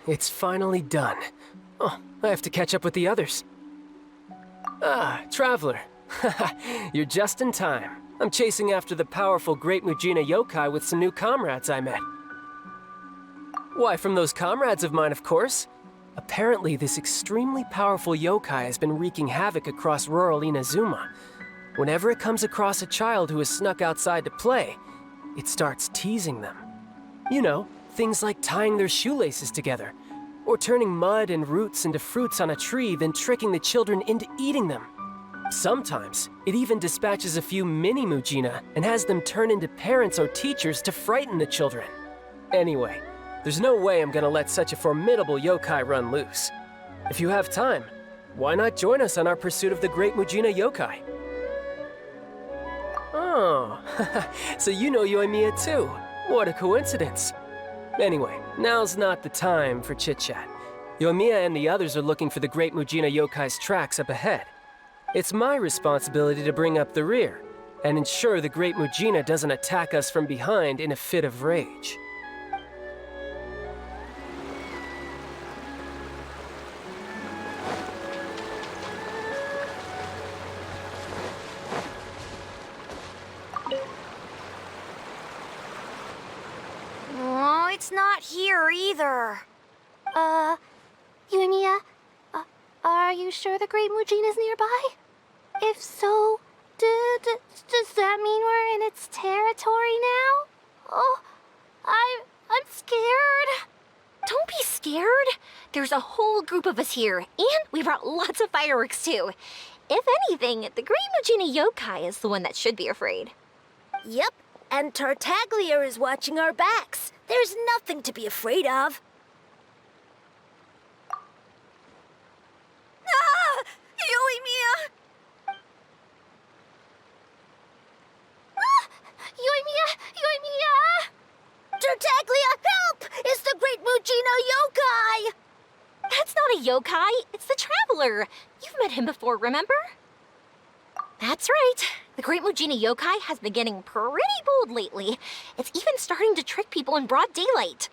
It's finally done. Oh, I have to catch up with the others. Ah, Traveler. You're just in time. I'm chasing after the powerful Great Mujina yokai with some new comrades I met. Why, from those comrades of mine, of course. Apparently, this extremely powerful yokai has been wreaking havoc across rural Inazuma. Whenever it comes across a child who has snuck outside to play, it starts teasing them. You know, things like tying their shoelaces together, or turning mud and roots into fruits on a tree, then tricking the children into eating them. Sometimes, it even dispatches a few mini Mujina and has them turn into parents or teachers to frighten the children. Anyway, there's no way I'm gonna let such a formidable yokai run loose. If you have time, why not join us on our pursuit of the Great Mujina yokai? Oh, so you know Yoimiya too. What a coincidence. Anyway, now's not the time for chit-chat. Yoimiya and the others are looking for the Great Mujina yokai's tracks up ahead. It's my responsibility to bring up the rear and ensure the Great Mujina doesn't attack us from behind in a fit of rage. Oh, it's not here either. Yoimiya, are you sure the Great Mujina's nearby? If so, does that mean we're in its territory now? Oh, I'm scared. Don't be scared. There's a whole group of us here, and we brought lots of fireworks too. If anything, the Great Mujina yokai is the one that should be afraid. Yep, and Tartaglia is watching our backs. There's nothing to be afraid of. Ah! Yoimiya! Yoimiya! Tartaglia, help! It's the Great Mujina yokai! That's not a yokai, it's the Traveler. You've met him before, remember? That's right. The Great Mujina yokai has been getting pretty bold lately. It's even starting to trick people in broad daylight.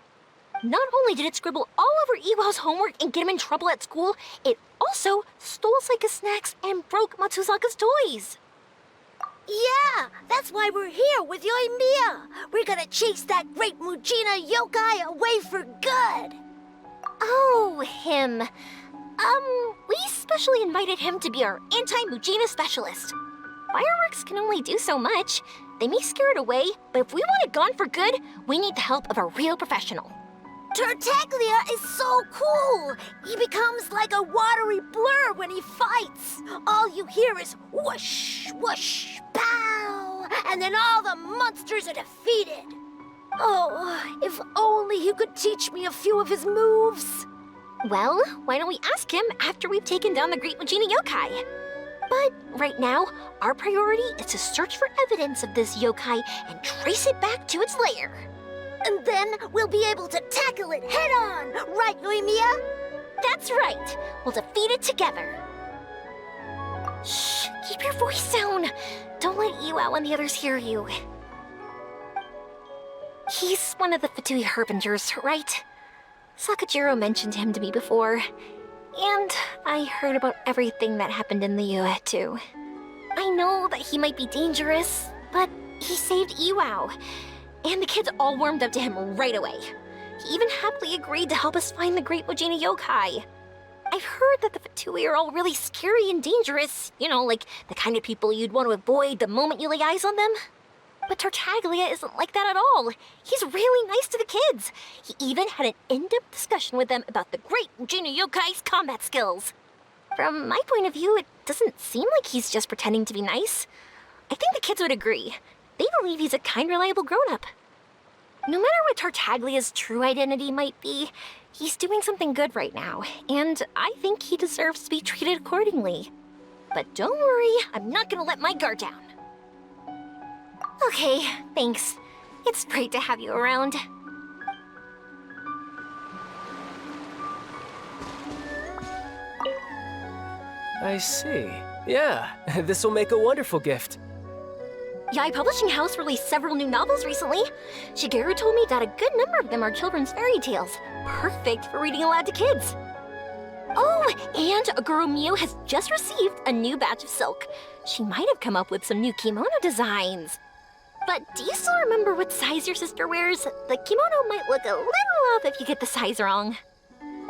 Not only did it scribble all over Iwao's homework and get him in trouble at school, it also stole Saika's snacks and broke Matsuzaka's toys. Yeah, that's why we're here with Yoimiya. We're gonna chase that Great Mujina yokai away for good. Oh, him. We specially invited him to be our anti-Mujina specialist. Fireworks can only do so much. They may scare it away, but if we want it gone for good, we need the help of a real professional. Tartaglia is so cool! He becomes like a watery blur when he fights. All you hear is whoosh, whoosh, pow! And then all the monsters are defeated. Oh, if only he could teach me a few of his moves. Well, why don't we ask him after we've taken down the Great Mujina yokai? But right now, our priority is to search for evidence of this yokai and trace it back to its lair. And then we'll be able to tackle it head-on, right, Yoimiya? That's right. We'll defeat it together. Shh, keep your voice down. Don't let Iwao and the others hear you. He's one of the Fatui Harbingers, right? Sakajiro mentioned him to me before. And I heard about everything that happened in the UA too. I know that he might be dangerous, but he saved Iwao. And the kids all warmed up to him right away. He even happily agreed to help us find the Great Mujina yokai. I've heard that the Fatui are all really scary and dangerous. You know, like the kind of people you'd want to avoid the moment you lay eyes on them. But Tartaglia isn't like that at all. He's really nice to the kids. He even had an in-depth discussion with them about the Great Mujina yokai's combat skills. From my point of view, it doesn't seem like he's just pretending to be nice. I think the kids would agree. They believe he's a kind, reliable grown-up. No matter what Tartaglia's true identity might be, he's doing something good right now, and I think he deserves to be treated accordingly. But don't worry, I'm not gonna let my guard down. Okay, thanks. It's great to have you around. I see. Yeah, this will make a wonderful gift. Yae Publishing House released several new novels recently. Shigeru told me that a good number of them are children's fairy tales. Perfect for reading aloud to kids. Oh, and Aguro Mio has just received a new batch of silk. She might have come up with some new kimono designs. But do you still remember what size your sister wears? The kimono might look a little off if you get the size wrong.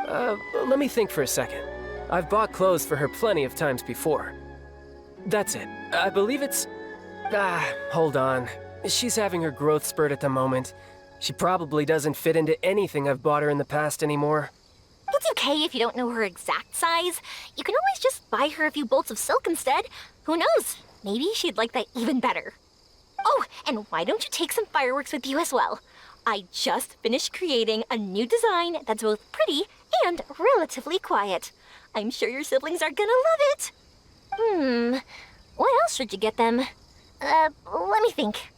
Let me think for a second. I've bought clothes for her plenty of times before. That's it. I believe it's... hold on. She's having her growth spurt at the moment. She probably doesn't fit into anything I've bought her in the past anymore. It's okay if you don't know her exact size. You can always just buy her a few bolts of silk instead. Who knows? Maybe she'd like that even better. Oh, and why don't you take some fireworks with you as well? I just finished creating a new design that's both pretty and relatively quiet. I'm sure your siblings are gonna love it. What else should you get them? Let me think.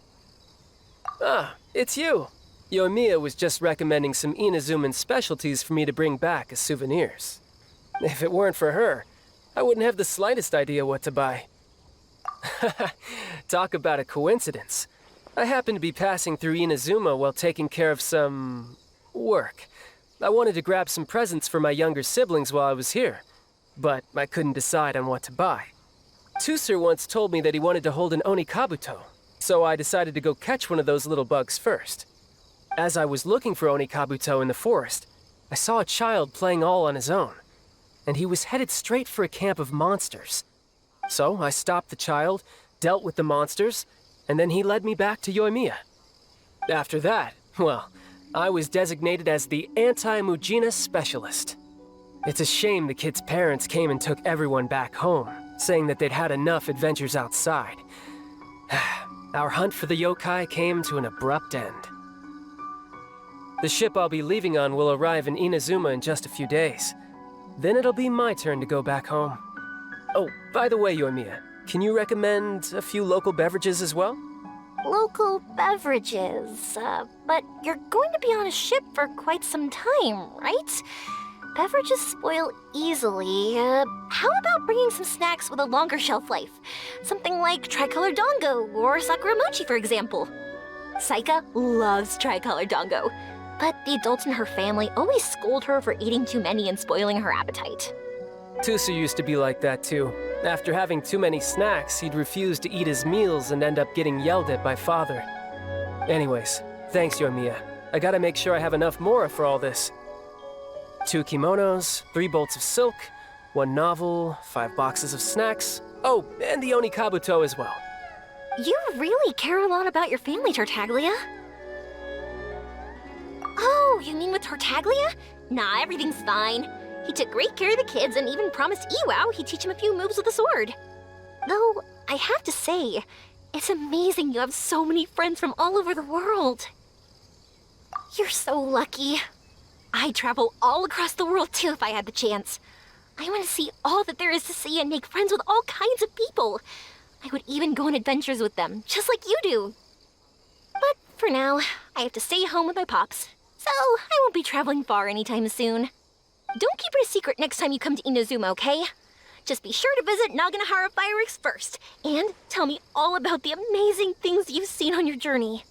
Ah, it's you. Yoimiya was just recommending some Inazuman specialties for me to bring back as souvenirs. If it weren't for her, I wouldn't have the slightest idea what to buy. Talk about a coincidence. I happened to be passing through Inazuma while taking care of some... work. I wanted to grab some presents for my younger siblings while I was here, but I couldn't decide on what to buy. Tusser once told me that he wanted to hold an Onikabuto, so I decided to go catch one of those little bugs first. As I was looking for Onikabuto in the forest, I saw a child playing all on his own, and he was headed straight for a camp of monsters. So I stopped the child, dealt with the monsters, and then he led me back to Yoimiya. After that, well, I was designated as the anti-Mujina specialist. It's a shame the kid's parents came and took everyone back home, saying that they'd had enough adventures outside. Our hunt for the yokai came to an abrupt end. The ship I'll be leaving on will arrive in Inazuma in just a few days. Then it'll be my turn to go back home. Oh, by the way, Yoimiya, can you recommend a few local beverages as well? Local beverages, but you're going to be on a ship for quite some time, right? Beverages spoil easily. How about bringing some snacks with a longer shelf life? Something like tricolor dango or sakura mochi, for example. Saika loves tricolor dango, but the adults in her family always scold her for eating too many and spoiling her appetite. Tusu used to be like that too. After having too many snacks, he'd refuse to eat his meals and end up getting yelled at by father. Anyways, thanks, Yoimiya. I gotta make sure I have enough mora for all this. 2 kimonos, 3 bolts of silk, 1 novel, 5 boxes of snacks. Oh, and the Onikabuto as well. You really care a lot about your family, Tartaglia. Oh, you mean with Tartaglia? Nah, everything's fine. He took great care of the kids and even promised Iwao he'd teach him a few moves with a sword. Though, I have to say, it's amazing you have so many friends from all over the world. You're so lucky. I'd travel all across the world too if I had the chance. I want to see all that there is to see and make friends with all kinds of people. I would even go on adventures with them, just like you do. But for now, I have to stay home with my pops, so I won't be traveling far anytime soon. Don't keep it a secret next time you come to Inazuma, okay? Just be sure to visit Naganohara Fireworks first, and tell me all about the amazing things you've seen on your journey.